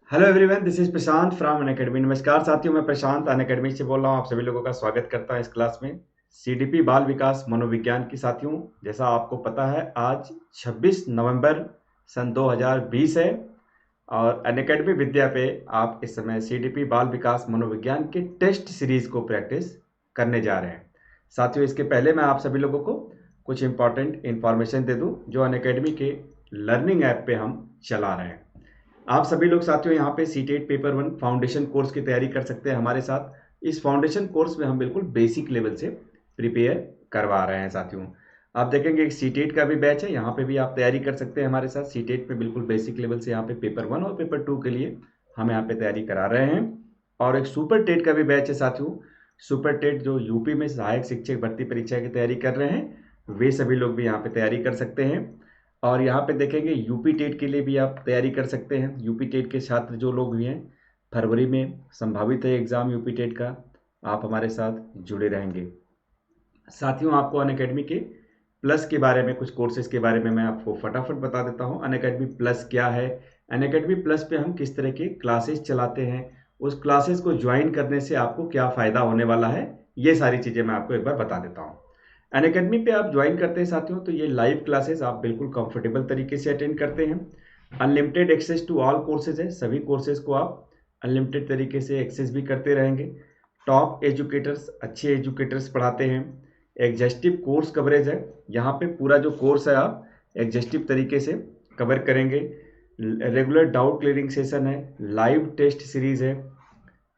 Hello everyone, this is Prashant from Unacademy. नमस्कार साथियों, मैं प्रशांत अनअकैडमी से बोल रहा हूँ। आप सभी लोगों का स्वागत करता हूँ इस क्लास में सीडीपी बाल विकास मनोविज्ञान की। साथियों, जैसा आपको पता है, आज 26 नवंबर सन 2020 है और अनअकैडमी विद्या पे आप इस समय सीडीपी बाल विकास मनोविज्ञान के टेस्ट सीरीज को प्रैक्टिस करने जा रहे हैं। साथियों, इसके पहले मैं आप सभी लोगों को कुछ इंपॉर्टेंट इंफॉर्मेशन दे दूं जो अनअकैडमी के लर्निंग ऐप पे हम चला रहे हैं। आप सभी लोग साथियों यहाँ पे सीटेट पेपर 1 फाउंडेशन कोर्स की तैयारी कर सकते हैं हमारे साथ। इस फाउंडेशन कोर्स में हम बिल्कुल बेसिक लेवल से प्रिपेयर करवा रहे हैं साथियों। आप देखेंगे एक सीटेट का भी बैच है, यहाँ पे भी आप तैयारी कर सकते हैं हमारे साथ। सीटेट पे बिल्कुल बेसिक लेवल से यहाँ पे पेपर 1 और पेपर 2 के लिए हम यहाँ पे तैयारी करा रहे हैं। और एक सुपर टेट का भी बैच है साथियों। सुपर टेट जो यूपी में सहायक शिक्षक भर्ती परीक्षा की तैयारी कर रहे हैं, वे सभी लोग भी यहाँ पे तैयारी कर सकते हैं। और यहाँ पे देखेंगे यूपी टेट के लिए भी आप तैयारी कर सकते हैं। यूपी टेट के छात्र जो लोग भी हैं, फरवरी में संभावित है एग्ज़ाम यूपी टेट का, आप हमारे साथ जुड़े रहेंगे। साथियों, आपको अनअकैडमी के प्लस के बारे में, कुछ कोर्सेज के बारे में मैं आपको फटाफट बता देता हूँ। अनअकैडमी प्लस क्या है, अनअकैडमी प्लस पे हम किस तरह के क्लासेस चलाते हैं, उस क्लासेस को ज्वाइन करने से आपको क्या फ़ायदा होने वाला है, ये सारी चीज़ें मैं आपको एक बार बता देता हूँ। अनअकैडमी पे आप ज्वाइन करते हैं साथियों, तो ये लाइव क्लासेस आप बिल्कुल कंफर्टेबल तरीके से अटेंड करते हैं। Unlimited access to all courses है, सभी कोर्सेज को आप अनलिमिटेड तरीके से एक्सेस भी करते रहेंगे। टॉप एजुकेटर्स, अच्छे एजुकेटर्स पढ़ाते हैं। एग्जस्टिव कोर्स कवरेज है, यहाँ पे पूरा जो कोर्स है आप एग्जस्टिव तरीके से कवर करेंगे। रेगुलर डाउट क्लियरिंग सेशन है, लाइव टेस्ट सीरीज है,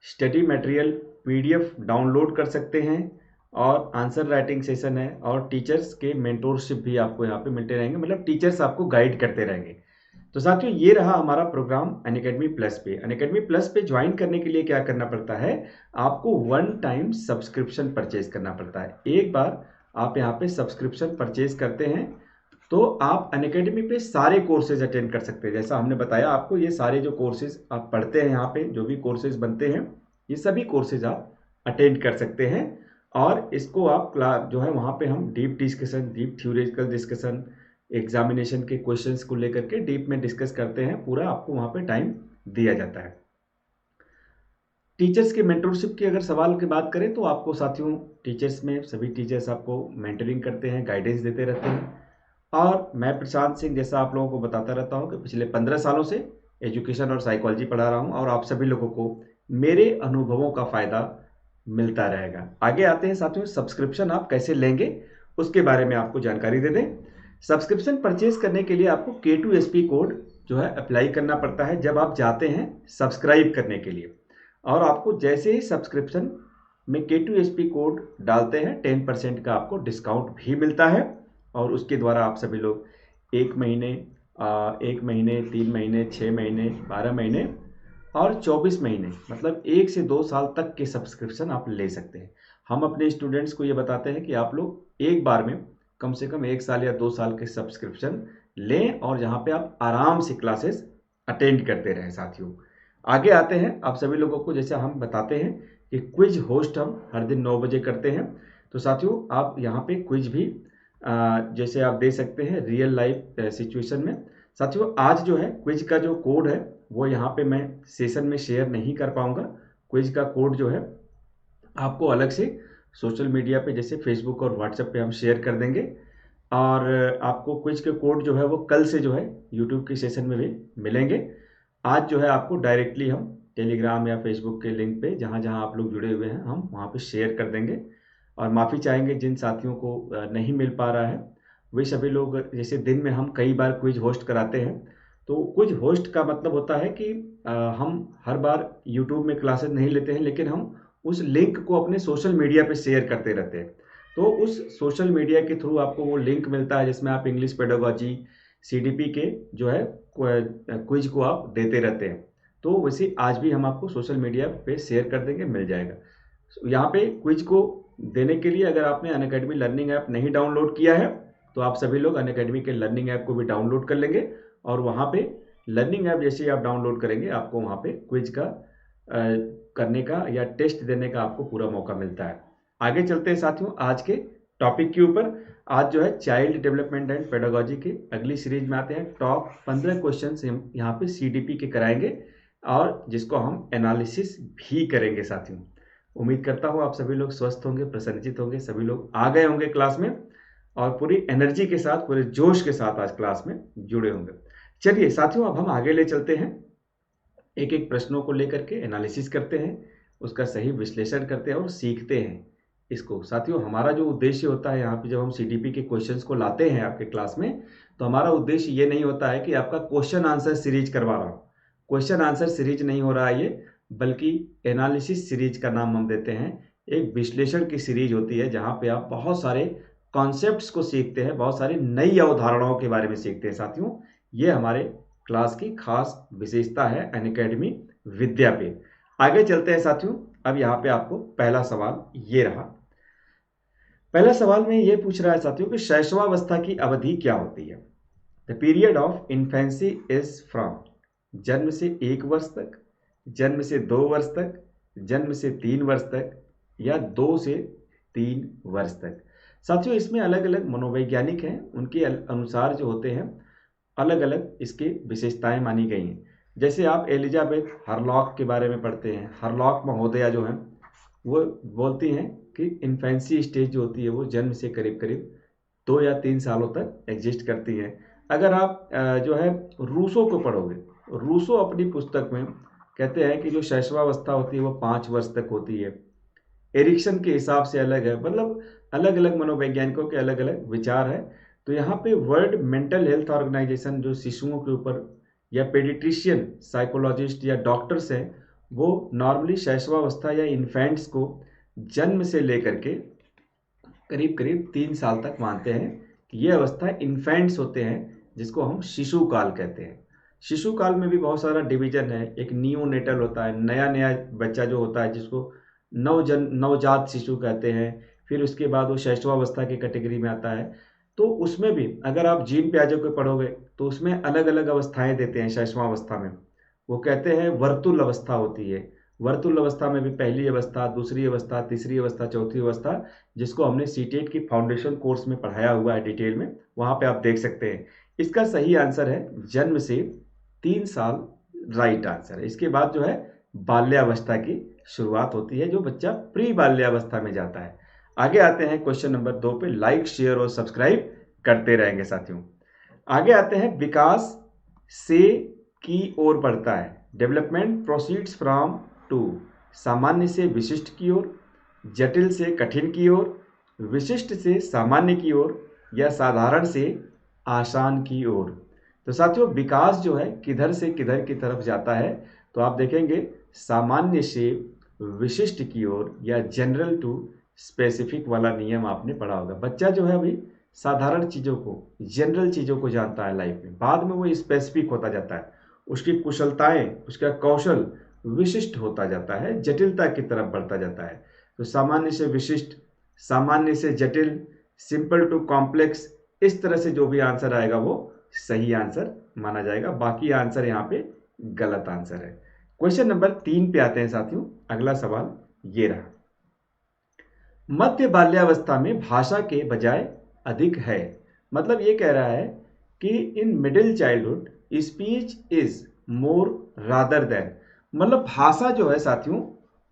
स्टडी मटेरियल पीडीएफ डाउनलोड कर सकते हैं और आंसर राइटिंग सेशन है। और टीचर्स के मेंटोरशिप भी आपको यहाँ पे मिलते रहेंगे, मतलब टीचर्स आपको गाइड करते रहेंगे। तो साथियों, ये रहा हमारा प्रोग्राम अनअकैडमी प्लस पे। अनअकैडमी प्लस पे ज्वाइन करने के लिए क्या करना पड़ता है, आपको वन टाइम सब्सक्रिप्शन परचेज करना पड़ता है। एक बार आप यहाँ पे सब्सक्रिप्शन परचेज करते हैं तो आप अनअकैडमी पे सारे कोर्सेज अटेंड कर सकते हैं। जैसा हमने बताया आपको, ये सारे जो कोर्सेज आप पढ़ते हैं, यहाँ पे जो भी कोर्सेज बनते हैं, ये सभी कोर्सेज आप अटेंड कर सकते हैं। और इसको आप जो है वहाँ पे हम deep discussion, deep theoretical discussion, examination के क्वेश्चंस को लेकर के डीप में डिस्कस करते हैं। पूरा आपको वहाँ पे टाइम दिया जाता है। टीचर्स के मेंटरशिप की अगर सवाल की बात करें तो आपको साथियों, टीचर्स में सभी टीचर्स आपको मेंटरिंग करते हैं, गाइडेंस देते रहते हैं। और मैं प्रशांत सिंह, जैसा आप लोगों को बताता रहता हूँ कि पिछले 15 सालों से एजुकेशन और साइकोलॉजी पढ़ा रहा हूँ और आप सभी लोगों को मेरे अनुभवों का फ़ायदा मिलता रहेगा। आगे आते हैं साथियों, सब्सक्रिप्शन आप कैसे लेंगे उसके बारे में आपको जानकारी दे दें। सब्सक्रिप्शन परचेज करने के लिए आपको K2SP कोड जो है अप्लाई करना पड़ता है जब आप जाते हैं सब्सक्राइब करने के लिए। और आपको जैसे ही सब्सक्रिप्शन में K2SP कोड डालते हैं, 10% का आपको डिस्काउंट भी मिलता है। और उसके द्वारा आप सभी लोग 1 महीने, 1 महीने, 3 महीने, 6 महीने, 12 महीने और 24 महीने, मतलब 1 से 2 साल तक के सब्सक्रिप्शन आप ले सकते हैं। हम अपने स्टूडेंट्स को ये बताते हैं कि आप लोग एक बार में कम से कम 1 साल या 2 साल के सब्सक्रिप्शन लें और जहाँ पे आप आराम से क्लासेस अटेंड करते रहें साथियों। आगे आते हैं, आप सभी लोगों को जैसे हम बताते हैं कि क्विज होस्ट हम हर दिन 9 बजे करते हैं। तो साथियों, आप यहाँ पे क्विज भी जैसे आप दे सकते हैं रियल लाइफ सिचुएशन में। साथियों, आज जो है क्विज का जो कोड है वो यहाँ पे मैं सेशन में शेयर नहीं कर पाऊंगा। क्विज का कोड जो है आपको अलग से सोशल मीडिया पे जैसे फेसबुक और व्हाट्सएप पे हम शेयर कर देंगे। और आपको क्विज के कोड जो है वो कल से जो है यूट्यूब के सेशन में भी मिलेंगे। आज जो है आपको डायरेक्टली हम टेलीग्राम या फेसबुक के लिंक पे जहाँ जहाँ आप लोग जुड़े हुए हैं हम वहाँ पे शेयर कर देंगे। और माफ़ी चाहेंगे जिन साथियों को नहीं मिल पा रहा है, वे सभी लोग, जैसे दिन में हम कई बार क्विज होस्ट कराते हैं। तो क्विज होस्ट का मतलब होता है कि हम हर बार यूट्यूब में क्लासेस नहीं लेते हैं, लेकिन हम उस लिंक को अपने सोशल मीडिया पे शेयर करते रहते हैं। तो उस सोशल मीडिया के थ्रू आपको वो लिंक मिलता है जिसमें आप इंग्लिश पेडागोजी सीडीपी के जो है क्विज को आप देते रहते हैं। तो वैसे आज भी हम आपको सोशल मीडिया पे शेयर कर देंगे, मिल जाएगा। यहाँ पे क्विज को देने के लिए अगर आपने अनअकैडमी लर्निंग ऐप नहीं डाउनलोड किया है तो आप सभी लोग अनअकैडमी के लर्निंग ऐप को भी डाउनलोड कर लेंगे। और वहाँ पे लर्निंग ऐप जैसे ही आप डाउनलोड करेंगे, आपको वहाँ पे क्विज का करने का या टेस्ट देने का आपको पूरा मौका मिलता है। आगे चलते हैं साथियों आज के टॉपिक के ऊपर। आज जो है चाइल्ड डेवलपमेंट एंड पेडागोजी के अगली सीरीज में आते हैं। टॉप 15 क्वेश्चन हम यहाँ पे सीडीपी के कराएंगे। और जिसको हम एनालिसिस भी करेंगे साथियों। उम्मीद करता हूँ आप सभी लोग स्वस्थ होंगे, प्रसन्नचित होंगे, सभी लोग आ गए होंगे क्लास में और पूरी एनर्जी के साथ, पूरे जोश के साथ आज क्लास में जुड़े होंगे। चलिए साथियों, अब हम आगे ले चलते हैं, एक एक प्रश्नों को लेकर के एनालिसिस करते हैं, उसका सही विश्लेषण करते हैं और सीखते हैं इसको। साथियों, हमारा जो उद्देश्य होता है यहाँ पे जब हम सीडीपी के क्वेश्चंस को लाते हैं आपके क्लास में, तो हमारा उद्देश्य ये नहीं होता है कि आपका क्वेश्चन आंसर सीरीज करवा रहा हूँ। क्वेश्चन आंसर सीरीज नहीं हो रहा है ये, बल्कि एनालिसिस सीरीज का नाम हम देते हैं। एक विश्लेषण की सीरीज होती है जहाँ पे आप बहुत सारे कॉन्सेप्ट्स को सीखते हैं, बहुत सारी नई अवधारणाओं के बारे में सीखते हैं साथियों। ये हमारे क्लास की खास विशेषता है अनअकैडमी विद्या पे। आगे चलते हैं साथियों। अब यहाँ पे आपको पहला सवाल ये रहा। पहला सवाल में ये पूछ रहा है साथियों कि शैशवावस्था की अवधि क्या होती है। The period of infancy is from जन्म से 1 वर्ष तक, जन्म से 2 वर्ष तक, जन्म से 3 वर्ष तक या 2 से 3 वर्ष तक। साथियों, इसमें अलग अलग मनोवैज्ञानिक हैं, उनके अनुसार जो होते हैं अलग अलग इसकी विशेषताएं मानी गई हैं। जैसे आप एलिजाबेथ हरलॉक के बारे में पढ़ते हैं, हरलॉक महोदया जो हैं वो बोलती हैं कि इन्फेंसी स्टेज जो होती है वो जन्म से करीब करीब 2 या 3 सालों तक एग्जिस्ट करती है। अगर आप जो है रूसो को पढ़ोगे, रूसो अपनी पुस्तक में कहते हैं कि जो शैशवावस्था होती है वो 5 वर्ष तक होती है। एरिक्सन के हिसाब से अलग है, मतलब अलग अलग मनोवैज्ञानिकों के अलग अलग विचार है। तो यहाँ पे वर्ल्ड मेंटल हेल्थ ऑर्गेनाइजेशन जो शिशुओं के ऊपर या पेडिट्रिशियन साइकोलॉजिस्ट या डॉक्टर्स हैं, वो नॉर्मली शैशवावस्था या इन्फेंट्स को जन्म से लेकर के करीब करीब 3 साल तक मानते हैं कि ये अवस्था इन्फेंट्स होते हैं, जिसको हम शिशु काल कहते हैं। शिशु काल में भी बहुत सारा डिवीजन है। एक नियोनेटल होता है, नया नया बच्चा जो होता है जिसको नवजात शिशु कहते हैं। फिर उसके बाद वो शैशवावस्था की कैटेगरी में आता है। तो उसमें भी अगर आप जीन प्याजे को पढ़ोगे तो उसमें अलग अलग अवस्थाएं देते हैं। शैशवावस्था में वो कहते हैं वर्तुल अवस्था होती है। वर्तुल अवस्था में भी पहली अवस्था, दूसरी अवस्था, तीसरी अवस्था, चौथी अवस्था, जिसको हमने सीटेट की फाउंडेशन कोर्स में पढ़ाया हुआ है डिटेल में, वहाँ पे आप देख सकते हैं। इसका सही आंसर है जन्म से 3 साल, राइट आंसर है। इसके बाद जो है बाल्यावस्था की शुरुआत होती है, जो बच्चा प्री बाल्यावस्था में जाता है। आगे आते हैं क्वेश्चन नंबर 2 पे। लाइक, शेयर और सब्सक्राइब करते रहेंगे साथियों। आगे आते हैं विकास से की ओर बढ़ता है। डेवलपमेंट प्रोसीड्स फ्रॉम टू, सामान्य से विशिष्ट की ओर, जटिल से कठिन की ओर, विशिष्ट से सामान्य की ओर या साधारण से आसान की ओर। तो साथियों, विकास जो है किधर से किधर की तरफ जाता है, तो आप देखेंगे सामान्य से विशिष्ट की ओर या जनरल टू स्पेसिफिक वाला नियम आपने पढ़ा होगा। बच्चा जो है अभी साधारण चीज़ों को, जनरल चीज़ों को जानता है लाइफ में, बाद में वो स्पेसिफिक होता जाता है। उसकी कुशलताएं, उसका कौशल विशिष्ट होता जाता है, जटिलता की तरफ बढ़ता जाता है। तो सामान्य से विशिष्ट, सामान्य से जटिल, सिंपल टू कॉम्प्लेक्स, इस तरह से जो भी आंसर आएगा वो सही आंसर माना जाएगा। बाकी आंसर यहाँ पे गलत आंसर है। क्वेश्चन नंबर 3 पे आते हैं साथियों। अगला सवाल ये रहा। मध्य बाल्यावस्था में भाषा के बजाय अधिक है। मतलब ये कह रहा है कि in middle childhood speech is more rather than, मतलब भाषा जो है साथियों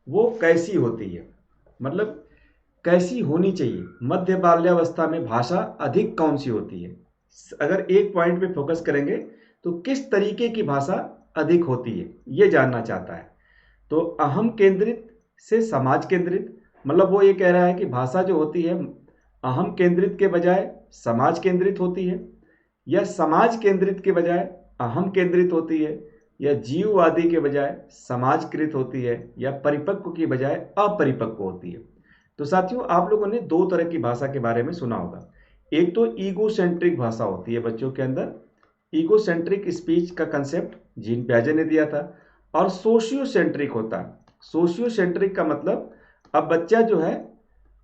वो कैसी होती है, मतलब कैसी होनी चाहिए। मध्य बाल्यावस्था में भाषा अधिक कौन सी होती है। अगर एक पॉइंट पे फोकस करेंगे तो किस तरीके की भाषा अधिक होती है, ये जानना चाहता है। तो अहम केंद्रित से समाज केंद्रित, मतलब वो ये कह रहा है कि भाषा जो होती है अहम केंद्रित के बजाय समाज केंद्रित होती है, या समाज केंद्रित के बजाय अहम केंद्रित होती है, या जीववादी के बजाय समाजकृत होती है, या परिपक्व की बजाय अपरिपक्व होती है। तो साथियों, आप लोगों ने 2 तरह की भाषा के बारे में सुना होगा। एक तो ईगो सेंट्रिक भाषा होती है बच्चों के अंदर, ईगो सेंट्रिक स्पीच का कंसेप्ट जीन प्याजे ने दिया था, और सोशियो सेंट्रिक होता है। सोशियो सेंट्रिक का मतलब अब बच्चा जो है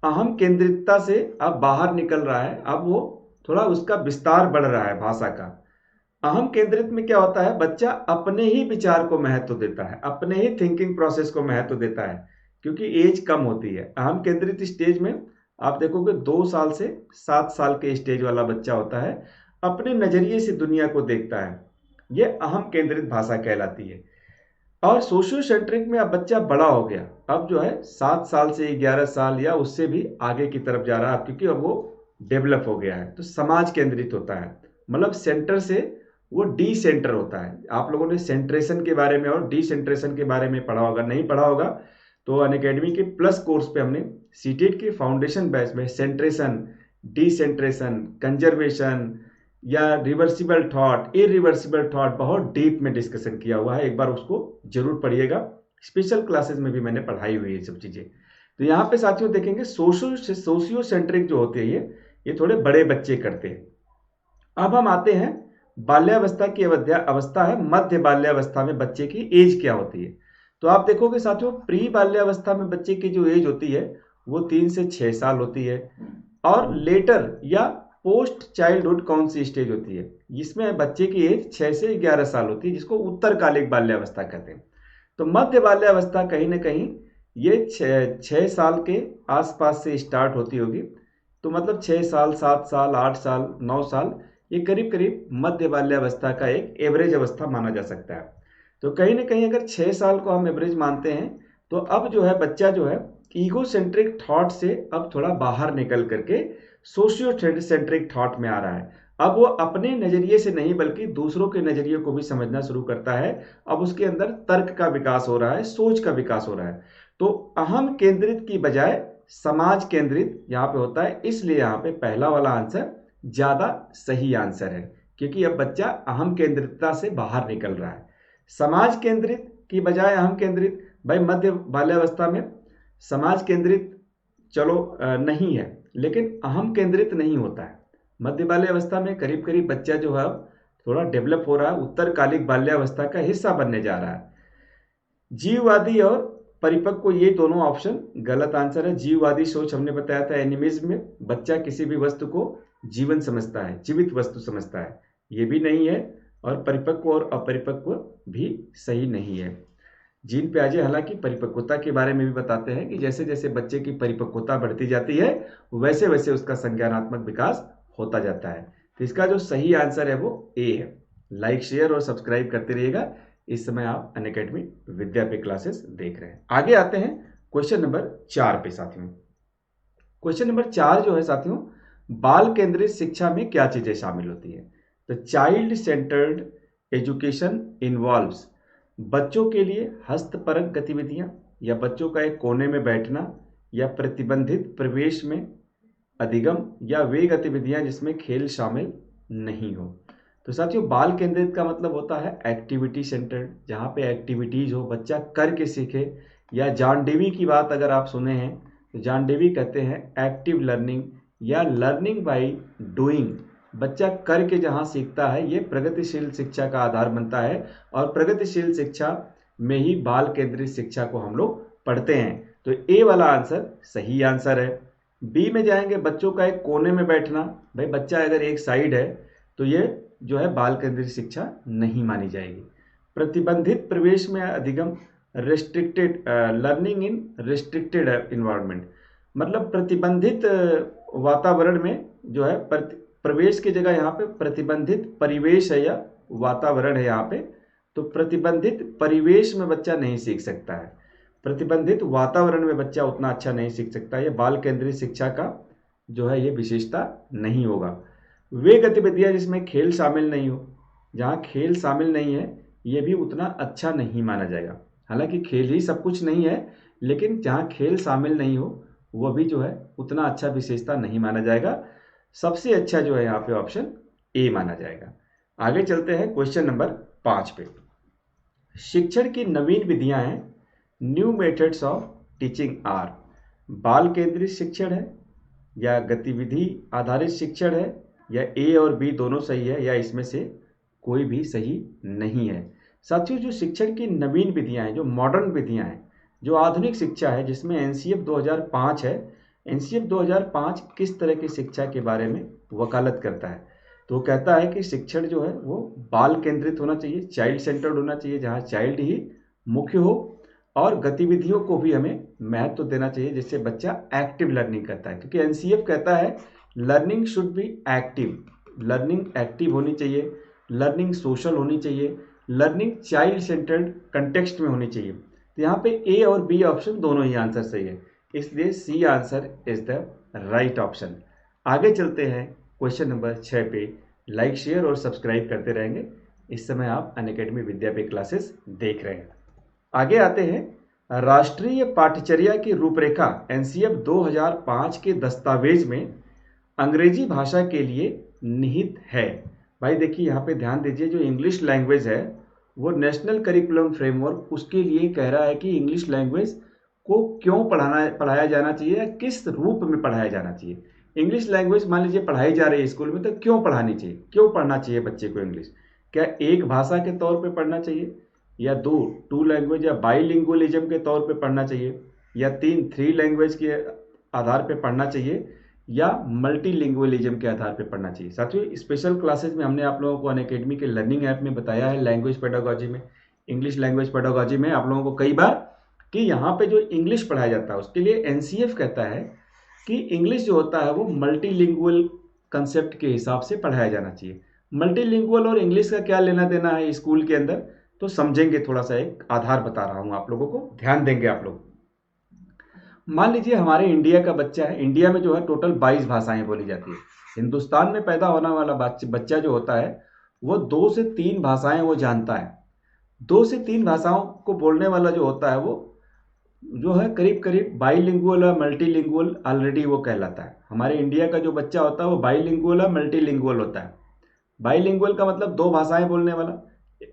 अहम केंद्रितता से अब बाहर निकल रहा है, अब वो थोड़ा उसका विस्तार बढ़ रहा है भाषा का। अहम केंद्रित में क्या होता है, बच्चा अपने ही विचार को महत्व देता है, अपने ही थिंकिंग प्रोसेस को महत्व देता है, क्योंकि एज कम होती है। अहम केंद्रित स्टेज में आप देखोगे 2 साल से 7 साल के स्टेज वाला बच्चा होता है, अपने नजरिए से दुनिया को देखता है। ये अहम केंद्रित भाषा कहलाती है। और सोशियो सेंट्रिक में अब बच्चा बड़ा हो गया, अब जो है 7 साल से 11 साल या उससे भी आगे की तरफ जा रहा है, क्योंकि अब वो डेवलप हो गया है। तो समाज केंद्रित होता है, मतलब सेंटर से वो डी सेंटर होता है। आप लोगों ने सेंट्रेशन के बारे में और डी सेंट्रेशन के बारे में पढ़ा होगा, नहीं पढ़ा होगा तो अनअकैडमी के प्लस कोर्स पे हमने सीटेट के फाउंडेशन बैच में सेंट्रेशन, डी सेंट्रेशन, कंजर्वेशन या रिवर्सिबल थॉट, इरिवर्सिबल थॉट बहुत डीप में डिस्कशन किया हुआ है। एक बार उसको जरूर पढ़िएगा, स्पेशल क्लासेस में भी मैंने पढ़ाई हुई है सब चीजें। तो यहाँ पे साथियों देखेंगे सोशियो सेंट्रिक जो होते हैं ये थोड़े बड़े बच्चे करते हैं। अब हम आते हैं बाल्यावस्था की अवस्था है, मध्य बाल्यावस्था में बच्चे की एज क्या होती है। तो आप देखोगे साथियों, प्री बाल्यावस्था में बच्चे की जो एज होती है वो 3 से 6 साल होती है। और लेटर या पोस्ट चाइल्डहुड कौन सी स्टेज होती है, जिसमें बच्चे की एज 6 से 11 साल होती है, जिसको उत्तरकालिक बाल्यावस्था कहते हैं। तो मध्य बाल्यावस्था कहीं ना कहीं ये 6 साल के आसपास से स्टार्ट होती होगी। तो मतलब 6 साल, 7 साल, 8 साल, 9 साल, ये करीब करीब मध्य बाल्यावस्था का एक एवरेज अवस्था माना जा सकता है। तो कहीं ना कहीं अगर 6 साल को हम एवरेज मानते हैं, तो अब जो है बच्चा जो है ईगो सेंट्रिक थॉट से अब थोड़ा बाहर निकल करके सोशियो सेंट्रिक थॉट में आ रहा है। अब वो अपने नजरिए से नहीं बल्कि दूसरों के नजरिए को भी समझना शुरू करता है। अब उसके अंदर तर्क का विकास हो रहा है, सोच का विकास हो रहा है। तो अहम केंद्रित की बजाय समाज केंद्रित यहाँ पे होता है, इसलिए यहाँ पे पहला वाला आंसर ज्यादा सही आंसर है, क्योंकि अब बच्चा अहम केंद्रितता से बाहर निकल रहा है। समाज केंद्रित की बजाय अहम केंद्रित, भाई मध्य बाल्यावस्था में समाज केंद्रित चलो नहीं है, लेकिन अहम केंद्रित नहीं होता है। मध्य बाल्यावस्था में करीब करीब बच्चा जो है थोड़ा डेवलप हो रहा है, उत्तरकालिक बाल्यावस्था का हिस्सा बनने जा रहा है। जीववादी और परिपक्व, ये दोनों ऑप्शन गलत आंसर है। जीववादी सोच हमने बताया था एनिमिज्म में, बच्चा किसी भी वस्तु को जीवन समझता है, जीवित वस्तु समझता है, ये भी नहीं है। और परिपक्व और अपरिपक्व भी सही नहीं है। जीन पियाजे हालांकि परिपक्वता के बारे में भी बताते हैं कि जैसे जैसे बच्चे की परिपक्वता बढ़ती जाती है वैसे वैसे उसका संज्ञानात्मक विकास होता जाता है। तो इसका जो सही आंसर है वो ए है। लाइक, शेयर और सब्सक्राइब करते रहिएगा। इस समय आप अनअकैडमी विद्या पे क्लासेस देख रहे हैं। आगे आते हैं क्वेश्चन नंबर 4 पे साथियों। क्वेश्चन नंबर 4 जो है साथियों, बाल केंद्रित शिक्षा में क्या चीजें शामिल होती है। तो चाइल्ड सेंटर्ड एजुकेशन इन्वॉल्व्स बच्चों के लिए हस्तपरक गतिविधियां, या बच्चों का एक कोने में बैठना, या प्रतिबंधित प्रवेश में अधिगम, या वे गतिविधियां जिसमें खेल शामिल नहीं हो। तो साथियों बाल केंद्रित का मतलब होता है एक्टिविटी सेंटर्ड, जहाँ पे एक्टिविटीज हो, बच्चा करके सीखे। या जॉन डेवी की बात अगर आप सुने हैं तो जॉन डेवी कहते हैं एक्टिव लर्निंग या लर्निंग बाय डूइंग। बच्चा करके जहाँ सीखता है ये प्रगतिशील शिक्षा का आधार बनता है, और प्रगतिशील शिक्षा में ही बाल केंद्रित शिक्षा को हम लोग पढ़ते हैं। तो ए वाला आंसर सही आंसर है। बी में जाएंगे, बच्चों का एक कोने में बैठना, भाई बच्चा अगर एक साइड है तो ये जो है बाल केंद्रित शिक्षा नहीं मानी जाएगी। प्रतिबंधित प्रवेश में अधिगम, रेस्ट्रिक्टेड लर्निंग इन रेस्ट्रिक्टेड एनवायरनमेंट, मतलब प्रतिबंधित वातावरण में जो है प्रवेश की जगह यहाँ पे प्रतिबंधित परिवेश है या वातावरण है यहाँ पे। तो प्रतिबंधित परिवेश में बच्चा नहीं सीख सकता है, प्रतिबंधित वातावरण में बच्चा उतना अच्छा नहीं सीख सकता है। ये बाल केंद्रित शिक्षा का जो है ये विशेषता नहीं होगा। वे गतिविधियां जिसमें खेल शामिल नहीं हो, जहाँ खेल शामिल नहीं है ये भी उतना अच्छा नहीं माना जाएगा। हालांकि खेल ही सब कुछ नहीं है, लेकिन जहाँ खेल शामिल नहीं हो वह भी जो है उतना अच्छा विशेषता नहीं माना जाएगा। सबसे अच्छा जो है यहाँ पे ऑप्शन ए माना जाएगा। आगे चलते हैं क्वेश्चन नंबर 5 पे। शिक्षण की नवीन विधियां हैं, new methods of teaching are, बाल केंद्रित शिक्षण है या गतिविधि आधारित शिक्षण है, या ए और बी दोनों सही है, या इसमें से कोई भी सही नहीं है। साथियों जो शिक्षण की नवीन विधियां हैं, जो मॉडर्न विधियां हैं, जो आधुनिक शिक्षा है, जिसमें एनसीएफ 2005 है, एनसीएफ 2005 किस तरह की शिक्षा के बारे में वकालत करता है। तो वो कहता है कि शिक्षण जो है वो बाल केंद्रित होना चाहिए, चाइल्ड सेंटर्ड होना चाहिए, जहाँ चाइल्ड ही मुख्य हो, और गतिविधियों को भी हमें महत्व देना चाहिए जिससे बच्चा एक्टिव लर्निंग करता है। क्योंकि एनसीएफ कहता है learning should be active, learning active होनी चाहिए, लर्निंग सोशल होनी चाहिए, लर्निंग चाइल्ड सेंटर्ड कंटेक्स्ट में होनी चाहिए। तो यहाँ पे ए और बी ऑप्शन दोनों ही आंसर सही है, इसलिए C answer is the right option. आगे चलते हैं क्वेश्चन नंबर 6 पे। लाइक, शेयर और सब्सक्राइब करते रहेंगे। इस समय आप अनअकैडमी विद्या पे क्लासेस देख रहे हैं। आगे आते हैं, राष्ट्रीय पाठ्यचर्या की रूपरेखा एनसीएफ 2005 के दस्तावेज में अंग्रेजी भाषा के लिए निहित है। भाई देखिए यहाँ पे ध्यान दीजिए, जो इंग्लिश लैंग्वेज है वो नेशनल करिकुलम फ्रेमवर्क उसके लिए कह रहा है कि इंग्लिश लैंग्वेज को क्यों पढ़ाया जाना चाहिए या किस रूप में पढ़ाया जाना चाहिए। इंग्लिश लैंग्वेज मान लीजिए पढ़ाई जा रही है स्कूल में, तो क्यों पढ़ानी चाहिए, क्यों पढ़ना चाहिए बच्चे को इंग्लिश। क्या एक भाषा के तौर पे पढ़ना चाहिए, या टू लैंग्वेज या बाईलिंगुअलिज्म के तौर पे पढ़ना चाहिए, या थ्री लैंग्वेज के आधार पे पढ़ना चाहिए, या मल्टीलिंगुअलिज्म के आधार पे पढ़ना चाहिए। साथियों स्पेशल क्लासेज में हमने आप लोगों को अनअकैडमी के लर्निंग ऐप में बताया है, लैंग्वेज पेडागोजी में, इंग्लिश लैंग्वेज पेडागोजी में आप लोगों को कई बार कि यहाँ पे जो इंग्लिश पढ़ाया जाता है उसके लिए एनसीएफ कहता है कि इंग्लिश जो होता है वो मल्टीलिंगुअल कंसेप्ट के हिसाब से पढ़ाया जाना चाहिए। मल्टीलिंगुअल और इंग्लिश का क्या लेना देना है स्कूल के अंदर, तो समझेंगे। थोड़ा सा एक आधार बता रहा हूं आप लोगों को, ध्यान देंगे आप लोग। मान लीजिए हमारे इंडिया का बच्चा है, इंडिया में जो है टोटल 22 भाषाएं बोली जाती है। हिंदुस्तान में पैदा होने वाला बच्चा जो होता है वो 2 से 3 भाषाएं वो जानता है। 2 से 3 भाषाओं को बोलने वाला जो होता है वो जो है करीब करीब बाईलिंगुअल और मल्टीलिंगुअल ऑलरेडी वो कहलाता है। हमारे इंडिया का जो बच्चा होता है वो बाईलिंगुअल और मल्टीलिंगुअल होता है। बाईलिंगुअल का मतलब 2 भाषाएं बोलने वाला।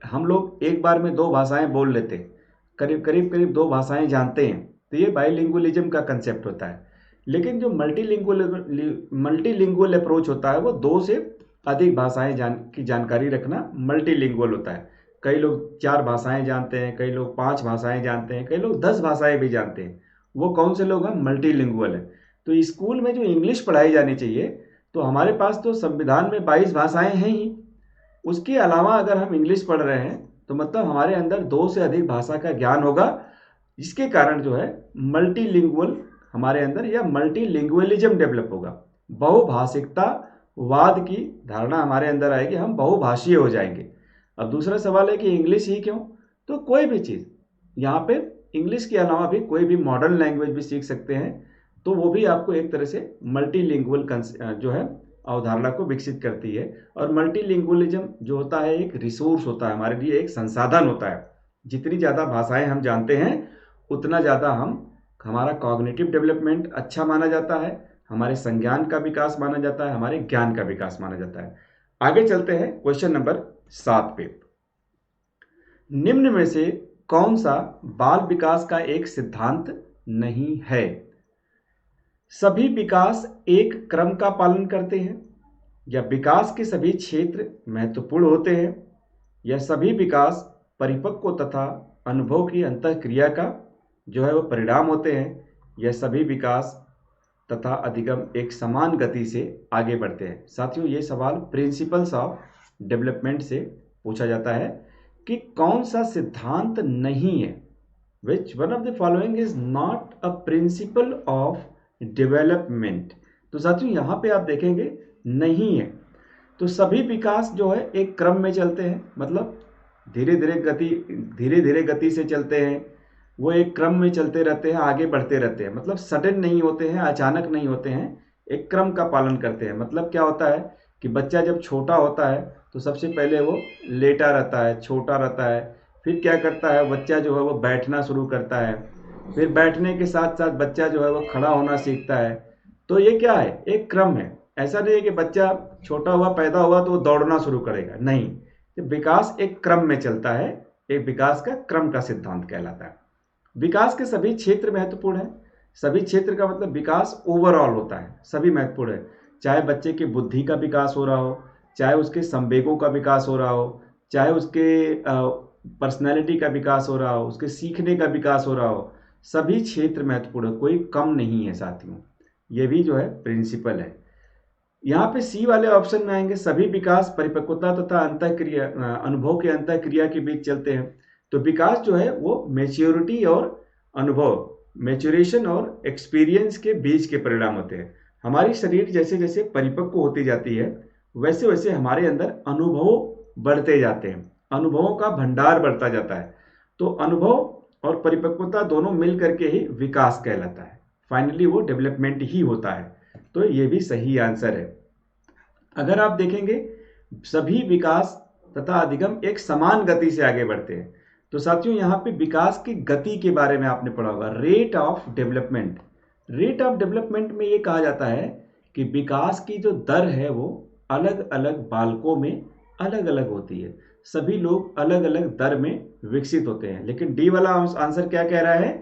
हम लोग एक बार में 2 भाषाएं बोल लेते हैं, करीब 2 भाषाएं जानते हैं, तो ये बाईलिंगुअलिज्म का कंसेप्ट होता है। लेकिन जो मल्टीलिंगुअल अप्रोच होता है वो 2 से अधिक भाषाएं की जानकारी रखना मल्टीलिंगुअल होता है। कई लोग 4 भाषाएं जानते हैं, कई लोग 5 भाषाएं जानते हैं, कई लोग 10 भाषाएं भी जानते हैं। वो कौन से लोग हैं, मल्टीलिंगुअल है। तो स्कूल में जो इंग्लिश पढ़ाई जानी चाहिए, तो हमारे पास तो संविधान में 22 भाषाएं हैं ही, उसके अलावा अगर हम इंग्लिश पढ़ रहे हैं तो मतलब हमारे अंदर 2 से अधिक भाषा का ज्ञान होगा, जिसके कारण जो है मल्टीलिंगुअल हमारे अंदर या मल्टीलिंगुअलिज्म डेवलप होगा। बहुभाषिकता वाद की धारणा हमारे अंदर आएगी, हम बहुभाषीय हो जाएंगे। अब दूसरा सवाल है कि इंग्लिश ही क्यों, तो कोई भी चीज़ यहाँ पे इंग्लिश के अलावा भी कोई भी मॉडर्न लैंग्वेज भी सीख सकते हैं, तो वो भी आपको एक तरह से मल्टीलिंगुअल जो है अवधारणा को विकसित करती है। और मल्टीलिंगुअलिज्म जो होता है एक रिसोर्स होता है हमारे लिए, एक संसाधन होता है। जितनी ज़्यादा भाषाएं हम जानते हैं उतना ज़्यादा हमारा कॉग्निटिव डेवलपमेंट अच्छा माना जाता है, हमारे संज्ञान का विकास माना जाता है, हमारे ज्ञान का विकास माना जाता है। आगे चलते हैं क्वेश्चन नंबर 7 पे। निम्न में से कौन सा बाल विकास का एक सिद्धांत नहीं है। सभी विकास एक क्रम का पालन करते हैं, या विकास के सभी क्षेत्र महत्वपूर्ण होते हैं, या सभी विकास परिपक्व तथा अनुभव की अंतःक्रिया का जो है वो परिणाम होते हैं, या सभी विकास तथा अधिगम एक समान गति से आगे बढ़ते हैं। साथियों ये सवाल प्रिंसिपल्स ऑफ डेवलपमेंट से पूछा जाता है कि कौन सा सिद्धांत नहीं है, which one of the following is not a principle of development. तो साथियों यहाँ पे आप देखेंगे नहीं है, तो सभी विकास जो है एक क्रम में चलते हैं, मतलब धीरे धीरे गति से चलते हैं, वो एक क्रम में चलते रहते हैं, आगे बढ़ते रहते हैं, मतलब सडन नहीं होते हैं, अचानक नहीं होते हैं, एक क्रम का पालन करते हैं। मतलब क्या होता है कि बच्चा जब छोटा होता है तो सबसे पहले वो लेटा रहता है, छोटा रहता है, फिर क्या करता है बच्चा जो है वो बैठना शुरू करता है, फिर बैठने के साथ साथ बच्चा जो है वो खड़ा होना सीखता है। तो ये क्या है, एक क्रम है। ऐसा नहीं है कि बच्चा छोटा हुआ पैदा हुआ तो वो दौड़ना शुरू करेगा, नहीं, विकास एक क्रम में चलता है, एक विकास का क्रम का सिद्धांत कहलाता है। विकास के सभी क्षेत्र महत्वपूर्ण है। सभी क्षेत्र का मतलब विकास ओवरऑल होता है, सभी महत्वपूर्ण है। चाहे बच्चे की बुद्धि का विकास हो रहा हो, चाहे उसके संवेगों का विकास हो रहा हो, चाहे उसके पर्सनैलिटी का विकास हो रहा हो, उसके सीखने का विकास हो रहा हो, सभी क्षेत्र महत्वपूर्ण है, कोई कम नहीं है साथियों। ये भी जो है प्रिंसिपल है। यहाँ पे सी वाले ऑप्शन में आएंगे, सभी विकास परिपक्वता तथा अंतःक्रिया अनुभव के अंतःक्रिया के बीच चलते हैं। तो विकास जो है वो मैच्योरिटी और अनुभव, मैच्योरेशन और एक्सपीरियंस के बीच के परिणाम होते हैं। हमारी शरीर जैसे जैसे परिपक्व होती जाती है वैसे वैसे हमारे अंदर अनुभव बढ़ते जाते हैं। अनुभवों का भंडार बढ़ता जाता है। तो अनुभव और परिपक्वता दोनों मिल करके ही विकास कहलाता है। फाइनली वो डेवलपमेंट ही होता है। तो ये भी सही आंसर है। अगर आप देखेंगे सभी विकास तथा अधिगम एक समान गति से आगे बढ़ते हैं। तो साथियों यहाँ पे विकास की गति के बारे में आपने पढ़ा होगा, rate of development. Rate of development में ये कहा जाता है कि विकास की जो दर है वो अलग अलग बालकों में अलग अलग होती है। सभी लोग अलग अलग दर में विकसित होते हैं। लेकिन डी वाला आंसर क्या कह रहा है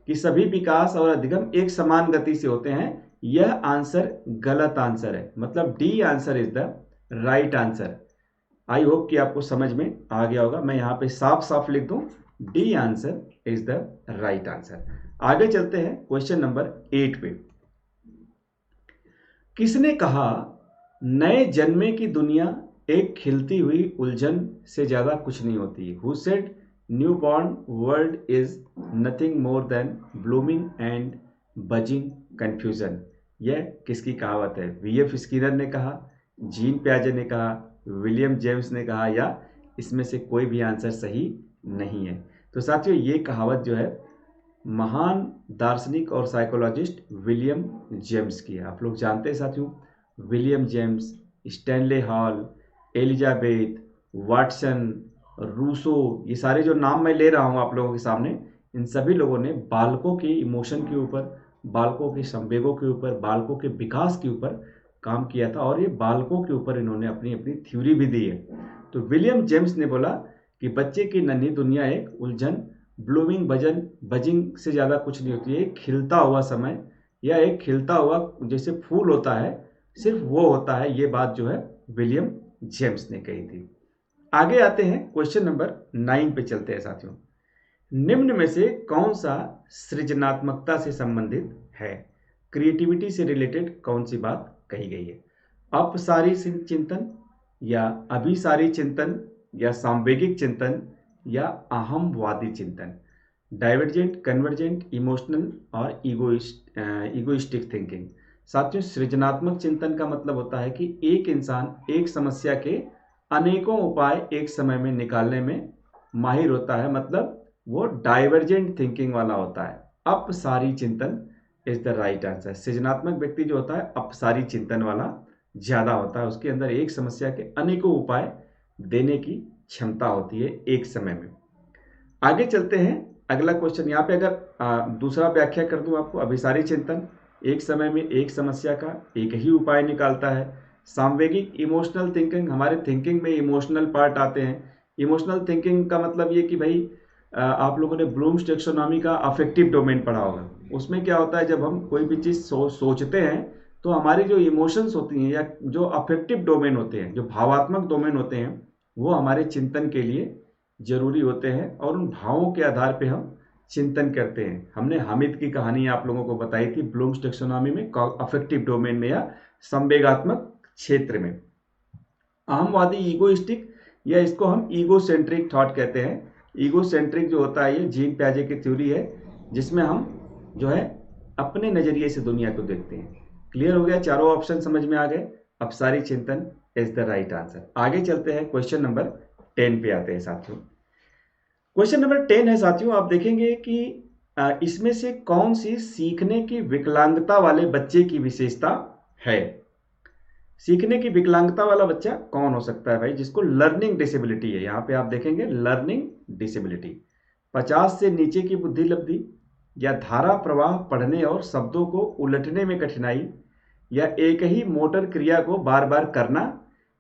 कि सभी विकास और अधिगम एक समान गति से होते हैं। यह आंसर गलत आंसर है। मतलब D answer is the right answer. I hope कि आपको समझ में आ गया होगा। मैं यहाँ पे साफ साफ लिख दूं, D answer is the right answer. आगे चलते हैं क्वेश्चन नंबर 8 पे। किसने कहा नए जन्मे की दुनिया एक खिलती हुई उलझन से ज्यादा कुछ नहीं होती? Who said new born world is nothing more than blooming and buzzing confusion? यह किसकी कहावत है? वीएफ स्किनर ने कहा, जीन पियाजे ने कहा, विलियम जेम्स ने कहा, या इसमें से कोई भी आंसर सही नहीं है? तो साथियों ये कहावत जो है महान दार्शनिक और साइकोलॉजिस्ट विलियम जेम्स की है। आप लोग जानते हैं साथियों, William James, Stanley Hall, Elizabeth, Watson, Rousseau, ये सारे जो नाम मैं ले रहा हूँ आप लोगों के सामने, इन सभी लोगों ने बालकों के इमोशन के ऊपर, बालकों के संवेगों के ऊपर, बालकों के विकास के ऊपर काम किया था। और ये बालकों के ऊपर इन्होंने अपनी अपनी थ्योरी भी दी है। तो विलियम जेम्स ने बोला कि बच्चे की नन्ही दुनिया एक उलझन, ब्लूमिंग बजिंग से ज़्यादा कुछ नहीं होती है। एक खिलता हुआ समय या एक खिलता हुआ जैसे फूल होता है, सिर्फ वो होता है। ये बात जो है विलियम जेम्स ने कही थी। आगे आते हैं क्वेश्चन नंबर 9 पे चलते हैं साथियों। निम्न में से कौन सा सृजनात्मकता से संबंधित है? क्रिएटिविटी से रिलेटेड कौन सी बात कही गई है? अपसारी चिंतन, या अभिसारी चिंतन, या सांवेगिक चिंतन, या अहमवादी चिंतन? डाइवर्जेंट, कन्वर्जेंट, इमोशनल और इगोइस्टिक थिंकिंग। साथियों सृजनात्मक चिंतन का मतलब होता है कि एक इंसान एक समस्या के अनेकों उपाय एक समय में निकालने में माहिर होता है। मतलब वो डाइवर्जेंट थिंकिंग वाला होता है। अपसारी चिंतन इज द राइट आंसर। सृजनात्मक व्यक्ति जो होता है अपसारी चिंतन वाला ज्यादा होता है। उसके अंदर एक समस्या के अनेकों उपाय देने की क्षमता होती है एक समय में। आगे चलते हैं अगला क्वेश्चन। यहाँ पे अगर दूसरा व्याख्या कर दूं आपको, अभिसारी चिंतन एक समय में एक समस्या का एक ही उपाय निकालता है। सांवेगिक इमोशनल थिंकिंग, हमारे थिंकिंग में इमोशनल पार्ट आते हैं। इमोशनल थिंकिंग का मतलब ये कि भाई आप लोगों ने ब्लूम्स टैक्सोनॉमी का अफेक्टिव डोमेन पढ़ा होगा। उसमें क्या होता है, जब हम कोई भी चीज़ सोचते हैं तो हमारी जो इमोशंस होती हैं या जो अफेक्टिव डोमेन होते हैं, जो भावात्मक डोमेन होते हैं, वो हमारे चिंतन के लिए जरूरी होते हैं और उन भावों के आधार पे हम चिंतन करते हैं। हमने हामिद की कहानी आप लोगों को बताई थी ब्लूम्स टैक्सोनॉमी में, अफेक्टिव डोमेन में या संवेगात्मक क्षेत्र में। अहमवादी, ईगोइस्टिक, या इसको हम ईगो सेंट्रिक थॉट कहते हैं। ईगो सेंट्रिक जो होता है ये जीन पियाजे की थ्योरी है, जिसमें हम जो है अपने नजरिए से दुनिया को देखते हैं। क्लियर हो गया? चारों ऑप्शन समझ में आ गए? अपसारी चिंतन इज द राइट आंसर। आगे चलते हैं क्वेश्चन नंबर 10 पे आते हैं साथियों। क्वेश्चन नंबर 10 है साथियों, आप देखेंगे कि इसमें से कौन सी सीखने की विकलांगता वाले बच्चे की विशेषता है? सीखने की विकलांगता वाला बच्चा कौन हो सकता है भाई, जिसको लर्निंग डिसेबिलिटी है? यहाँ पे आप देखेंगे लर्निंग डिसेबिलिटी। 50 से नीचे की बुद्धि लब्धि, या धारा प्रवाह पढ़ने और शब्दों को उलटने में कठिनाई, या एक ही मोटर क्रिया को बार बार करना,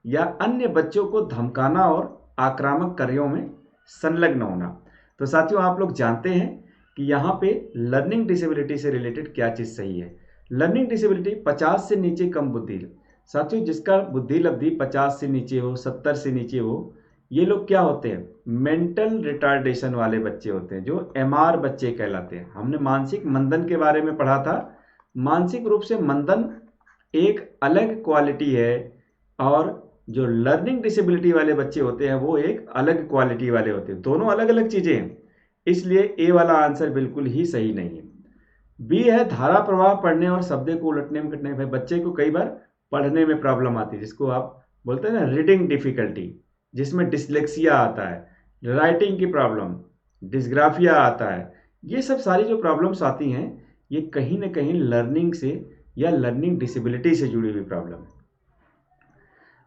या अन्य बच्चों को धमकाना और आक्रामक कार्यों में संलग्न होना। तो साथियों आप लोग जानते हैं कि यहाँ पे लर्निंग डिसेबिलिटी से रिलेटेड क्या चीज़ सही है। लर्निंग डिसेबिलिटी 50 से नीचे कम बुद्धि। साथियों जिसका बुद्धि लब्धि 50 से नीचे हो, 70 से नीचे हो, ये लोग क्या होते हैं? मेंटल रिटार्डेशन वाले बच्चे होते हैं, जो एमआर बच्चे कहलाते हैं। हमने मानसिक मंदन के बारे में पढ़ा था। मानसिक रूप से मंदन एक अलग क्वालिटी है और जो लर्निंग डिसेबिलिटी वाले बच्चे होते हैं वो एक अलग क्वालिटी वाले होते हैं। दोनों अलग अलग चीजें हैं, इसलिए ए वाला आंसर बिल्कुल ही सही नहीं है। बी है धारा प्रवाह पढ़ने और शब्द को उलटने में कठिनाई। भाई बच्चे को कई बार पढ़ने में प्रॉब्लम आती है, जिसको आप बोलते हैं ना रीडिंग डिफिकल्टी। जिसमें डिसलेक्सिया आता है, राइटिंग की प्रॉब्लम, डिस्ग्राफिया आता है। ये सब सारी जो प्रॉब्लम्स आती हैं ये कहीं ना कहीं लर्निंग से या लर्निंग डिसेबिलिटी से जुड़ी हुई प्रॉब्लम है।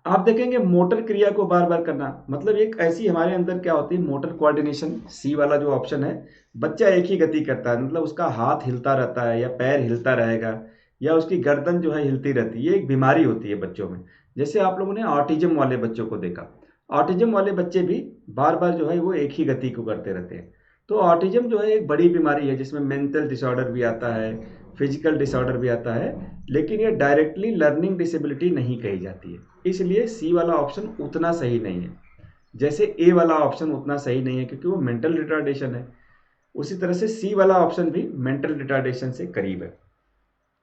आप देखेंगे मोटर क्रिया को बार बार करना, मतलब एक ऐसी हमारे अंदर क्या होती है, मोटर कोऑर्डिनेशन, सी वाला जो ऑप्शन है, बच्चा एक ही गति करता है, मतलब उसका हाथ हिलता रहता है या पैर हिलता रहेगा या उसकी गर्दन जो है हिलती रहती है। ये एक बीमारी होती है बच्चों में। जैसे आप लोगों ने ऑटिज्म वाले बच्चों को देखा, ऑटिज्म वाले बच्चे भी बार बार जो है वो एक ही गति को करते रहते हैं। तो ऑटिज्म जो है एक बड़ी बीमारी है जिसमें मेंटल डिसऑर्डर भी आता है, फिजिकल डिसऑर्डर भी आता है, लेकिन ये डायरेक्टली लर्निंग डिसेबिलिटी नहीं कही जाती है। इसलिए सी वाला ऑप्शन उतना सही नहीं है, जैसे ए वाला ऑप्शन उतना सही नहीं है क्योंकि वो मेंटल रिटार्डेशन है। उसी तरह से सी वाला ऑप्शन भी मेंटल रिटार्डेशन से करीब है।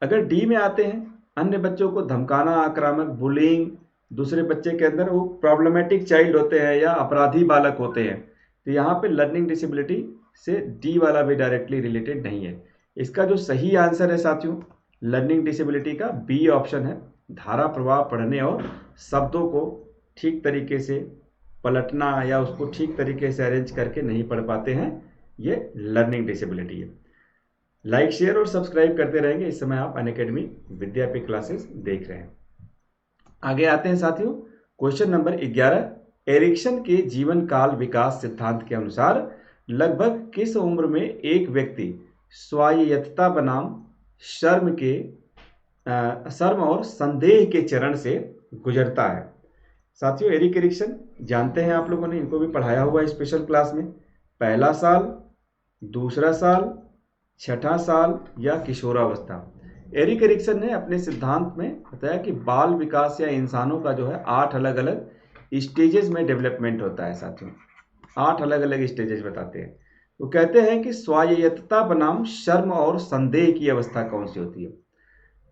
अगर डी में आते हैं, अन्य बच्चों को धमकाना, आक्रामक, बुलिंग, दूसरे बच्चे के अंदर वो प्रॉब्लमेटिक चाइल्ड होते हैं या अपराधी बालक होते हैं, तो यहाँ पे लर्निंग डिसेबिलिटी से डी वाला भी डायरेक्टली रिलेटेड नहीं है। इसका जो सही आंसर है साथियों लर्निंग डिसेबिलिटी का बी ऑप्शन है। धारा प्रवाह पढ़ने और शब्दों को ठीक तरीके से पलटना या उसको ठीक तरीके से अरेंज करके नहीं पढ़ पाते हैं, ये लर्निंग डिसेबिलिटी है। लाइक, शेयर और सब्सक्राइब करते रहेंगे। इस समय आप अनअकैडमी विद्यापीठ क्लासेस देख रहे हैं। आगे आते हैं साथियों, क्वेश्चन नंबर 11। एरिक्सन के जीवन काल विकास सिद्धांत के अनुसार लगभग किस उम्र में एक व्यक्ति स्वायत्तता बनाम शर्म और संदेह के चरण से गुजरता है? साथियों एरिक एरिक्सन जानते हैं आप लोगों ने, इनको भी पढ़ाया हुआ है स्पेशल क्लास में। पहला साल, दूसरा साल, छठा साल या किशोरावस्था? एरिक एरिक्सन ने अपने सिद्धांत में बताया कि बाल विकास या इंसानों का जो है 8 अलग अलग स्टेजेस में डेवलपमेंट होता है साथियों। 8 अलग अलग स्टेजेस बताते हैं। वो कहते हैं कि स्वायत्तता बनाम शर्म और संदेह की अवस्था कौन सी होती है।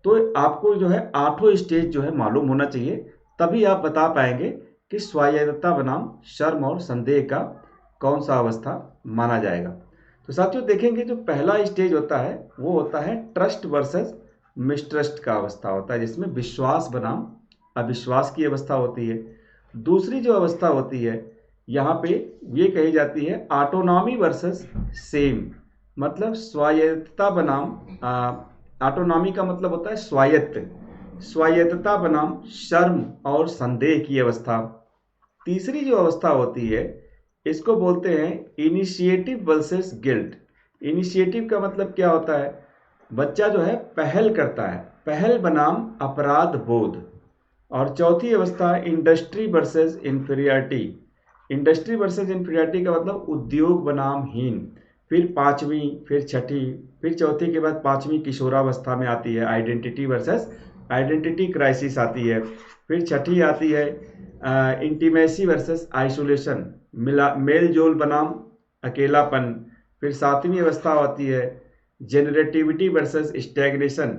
तो आपको जो है 8 स्टेज जो है मालूम होना चाहिए, तभी आप बता पाएंगे कि स्वायत्तता बनाम शर्म और संदेह का कौन सा अवस्था माना जाएगा। तो साथियों देखेंगे जो पहला स्टेज होता है वो होता है ट्रस्ट वर्सेस मिसट्रस्ट का अवस्था होता है, जिसमें विश्वास बनाम अविश्वास की अवस्था होती है। दूसरी जो अवस्था होती है यहाँ पे ये कही जाती है ऑटोनॉमी वर्सेस सेम, मतलब स्वायत्तता बनाम ऑटोनॉमी का मतलब होता है स्वायत्तता बनाम शर्म और संदेह की अवस्था। तीसरी जो अवस्था होती है इसको बोलते हैं इनिशिएटिव वर्सेस गिल्ट। इनिशिएटिव का मतलब क्या होता है, बच्चा जो है पहल करता है, पहल बनाम अपराध बोध। और चौथी अवस्था industry versus inferiority. Industry versus inferiority का मतलब उद्योग बनाम हीन। फिर पांचवी, फिर छठी, फिर चौथी के बाद पांचवी किशोरावस्था में आती है आइडेंटिटी वर्सेस आइडेंटिटी क्राइसिस आती है। फिर छठी आती है इंटीमेसी वर्सेस आइसोलेशन, मेल जोल बनाम अकेलापन। फिर सातवीं अवस्था होती है जेनरेटिविटी वर्सेस स्टैग्नेशन,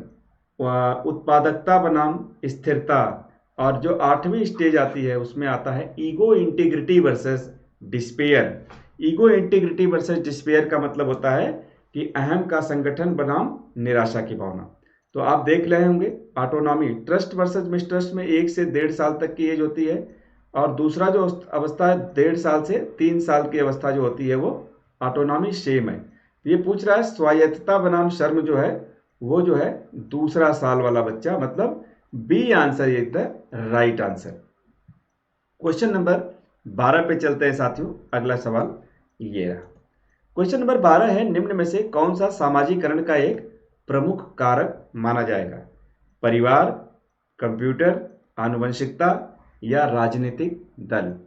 उत्पादकता बनाम स्थिरता। और जो 8वीं स्टेज आती है उसमें आता है ego integrity versus despair. Ego integrity versus despair का मतलब होता है कि अहम का संगठन बनाम निराशा की भावना। तो आप देख रहे होंगे ऑटोनॉमी, ट्रस्ट वर्सेस मिसट्रस्ट में 1 से 1.5 साल तक की एज होती है, और दूसरा जो अवस्था है 1.5 साल से 3 साल की अवस्था जो होती है वो ऑटोनॉमी सेम है। ये पूछ रहा है स्वायत्तता बनाम शर्म जो है वो जो है दूसरा साल वाला बच्चा, मतलब B answer is the right answer. Question number 12 पे चलते हैं साथियों। अगला सवाल ये रहा। क्वेश्चन नंबर 12 है, निम्न में से कौन सा सामाजिकरण का एक प्रमुख कारक माना जाएगा? परिवार, कंप्यूटर, आनुवंशिकता या राजनीतिक दल?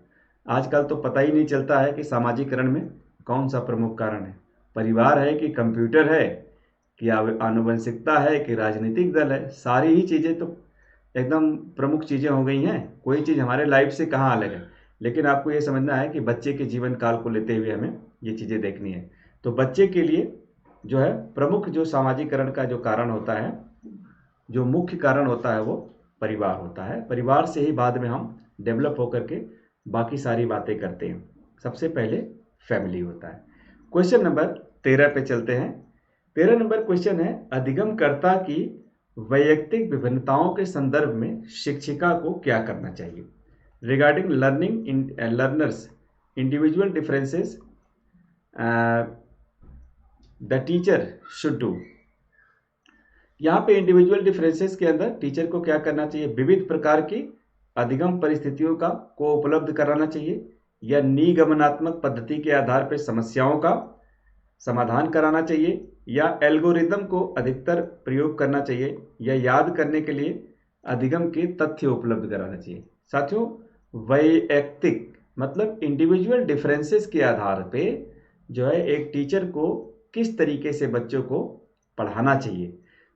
आजकल तो पता ही नहीं चलता है कि सामाजिकरण में कौन सा प्रमुख कारण है, परिवार है कि कंप्यूटर है कि आनुवंशिकता है कि राजनीतिक दल है। सारी ही चीज़ें तो एकदम प्रमुख चीज़ें हो गई हैं, कोई चीज़ हमारे लाइफ से कहाँ अलग है। लेकिन आपको ये समझना है कि बच्चे के जीवन काल को लेते हुए हमें ये चीज़ें देखनी है। तो बच्चे के लिए जो है प्रमुख जो सामाजिकरण का जो कारण होता है, जो मुख्य कारण होता है वो परिवार होता है। परिवार से ही बाद में हम डेवलप होकर के बाकी सारी बातें करते हैं। सबसे पहले फैमिली होता है। क्वेश्चन नंबर 13 पे चलते हैं। 13 नंबर क्वेश्चन है, अधिगमकर्ता की वैयक्तिक विभिन्नताओं के संदर्भ में शिक्षिका को क्या करना चाहिए? Regarding learners individual differences the teacher should do. यहाँ पे इंडिविजुअल डिफरेंसेस के अंदर टीचर को क्या करना चाहिए, विविध प्रकार की अधिगम परिस्थितियों को उपलब्ध कराना चाहिए, या निगमनात्मक पद्धति के आधार पर समस्याओं का समाधान कराना चाहिए, या एल्गोरिदम को अधिकतर प्रयोग करना चाहिए, या याद करने के लिए अधिगम के तथ्य उपलब्ध कराना चाहिए। साथियों, वैयक्तिक मतलब इंडिविजुअल डिफरेंसेस के आधार पे जो है एक टीचर को किस तरीके से बच्चों को पढ़ाना चाहिए।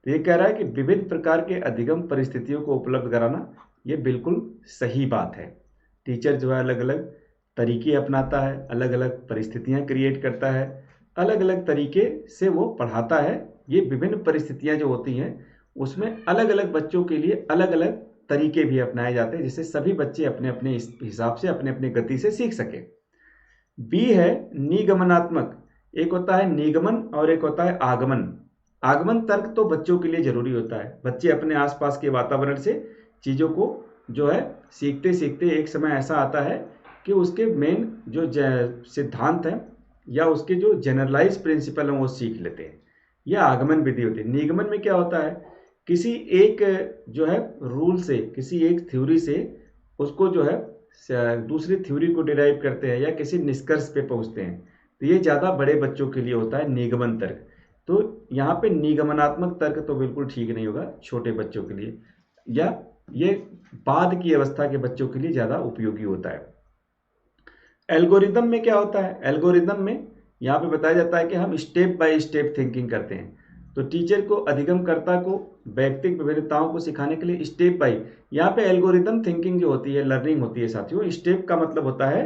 तो ये कह रहा है कि विविध प्रकार के अधिगम परिस्थितियों को उपलब्ध कराना, ये बिल्कुल सही बात है। टीचर जो है अलग अलग तरीके अपनाता है, अलग अलग परिस्थितियां क्रिएट करता है, अलग अलग तरीके से वो पढ़ाता है। ये विभिन्न परिस्थितियां जो होती हैं उसमें अलग अलग बच्चों के लिए अलग अलग तरीके भी अपनाए जाते हैं, जिससे सभी बच्चे अपने अपने हिसाब से अपने अपने गति से सीख सके। बी है निगमनात्मक। एक होता है निगमन और एक होता है आगमन। आगमन तर्क तो बच्चों के लिए जरूरी होता है। बच्चे अपने आसपास के वातावरण से चीज़ों को जो है सीखते सीखते एक समय ऐसा आता है कि उसके मेन जो सिद्धांत हैं या उसके जो जनरलाइज प्रिंसिपल हैं वो सीख लेते हैं। यह आगमन विधि होती है। निगमन में क्या होता है, किसी एक जो है रूल से, किसी एक थ्योरी से उसको जो है दूसरी थ्योरी को डिराइव करते हैं या किसी निष्कर्ष पे पहुंचते हैं। तो ये ज़्यादा बड़े बच्चों के लिए होता है निगमन तर्क। तो यहाँ पे निगमनात्मक तर्क तो बिल्कुल ठीक नहीं होगा छोटे बच्चों के लिए, या ये बाद की अवस्था के बच्चों के लिए ज़्यादा उपयोगी होता है। एल्गोरिदम में क्या होता है, एल्गोरिदम में यहाँ पे बताया जाता है कि हम स्टेप बाय स्टेप थिंकिंग करते हैं। तो टीचर को अधिगमकर्ता को वैयक्तिक विभिन्नताओं को सिखाने के लिए स्टेप बाय, यहाँ पे एल्गोरिदम थिंकिंग जो होती है, लर्निंग होती है साथियों। स्टेप का मतलब होता है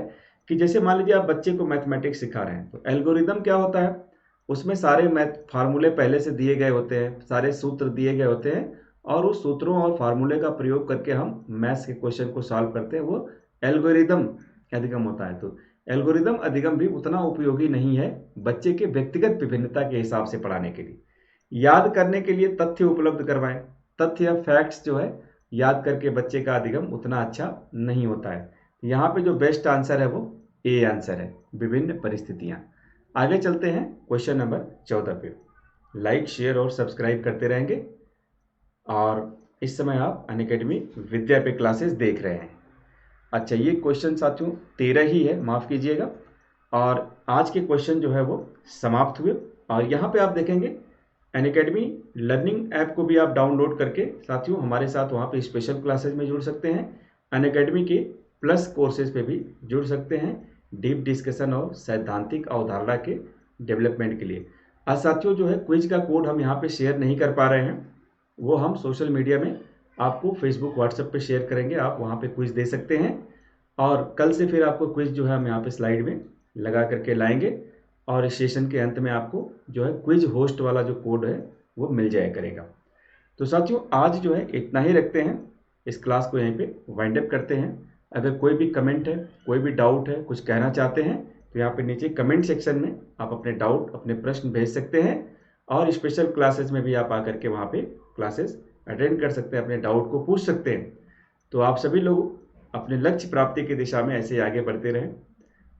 कि जैसे मान लीजिए आप बच्चे को मैथमेटिक्स सिखा रहे हैं, तो एल्गोरिदम क्या होता है, उसमें सारे मैथ फार्मूले पहले से दिए गए होते हैं, सारे सूत्र दिए गए होते हैं, और उस सूत्रों और फार्मूले का प्रयोग करके हम मैथ्स के क्वेश्चन को सॉल्व करते हैं। वो एल्गोरिदम अधिगम होता है। तो एल्गोरिदम अधिगम भी उतना उपयोगी नहीं है बच्चे के व्यक्तिगत विभिन्नता के हिसाब से पढ़ाने के लिए। याद करने के लिए तथ्य उपलब्ध करवाएं। तथ्य या फैक्ट्स जो है याद करके बच्चे का अधिगम उतना अच्छा नहीं होता है। यहाँ पे जो बेस्ट आंसर है वो ए आंसर है, विभिन्न परिस्थितियाँ। आगे चलते हैं क्वेश्चन नंबर 14 पे। लाइक, शेयर और सब्सक्राइब करते रहेंगे। और इस समय आप अनअकैडमी विद्या पे क्लासेस देख रहे हैं। अच्छा, ये क्वेश्चन साथियों 13 ही है, माफ़ कीजिएगा। और आज के क्वेश्चन जो है वो समाप्त हुए। और यहाँ पे आप देखेंगे अनअकैडमी लर्निंग ऐप को भी आप डाउनलोड करके साथियों हमारे साथ वहाँ पे स्पेशल क्लासेज में जुड़ सकते हैं। अनअकैडमी के प्लस कोर्सेज पे भी जुड़ सकते हैं, डीप डिस्कशन और सैद्धांतिक अवधारणा के डेवलपमेंट के लिए। आज साथियों जो है क्विज का कोड हम यहाँ पे शेयर नहीं कर पा रहे हैं, वो हम सोशल मीडिया में आपको फेसबुक, व्हाट्सएप पे शेयर करेंगे। आप वहाँ पे क्विज दे सकते हैं। और कल से फिर आपको क्विज जो है हम यहाँ पे स्लाइड में लगा करके लाएंगे, और इस सेशन के अंत में आपको जो है क्विज होस्ट वाला जो कोड है वो मिल जाया करेगा। तो साथियों आज जो है इतना ही रखते हैं, इस क्लास को यहीं पे वाइंड अप करते हैं। अगर कोई भी कमेंट है, कोई भी डाउट है, कुछ कहना चाहते हैं, तो यहाँ पे नीचे कमेंट सेक्शन में आप अपने डाउट, अपने प्रश्न भेज सकते हैं। और स्पेशल क्लासेस में भी आप आकर के वहाँ पे क्लासेस अटेंड कर सकते हैं, अपने डाउट को पूछ सकते हैं। तो आप सभी लोग अपने लक्ष्य प्राप्ति की दिशा में ऐसे ही आगे बढ़ते रहें,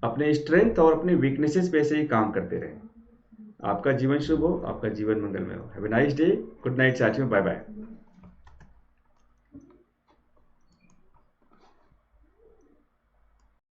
अपने स्ट्रेंथ और अपने वीकनेसेस पे ऐसे ही काम करते रहें। आपका जीवन शुभ हो, आपका जीवन मंगलमय हो। Have a nice day, good night साथियों, बाय बाय।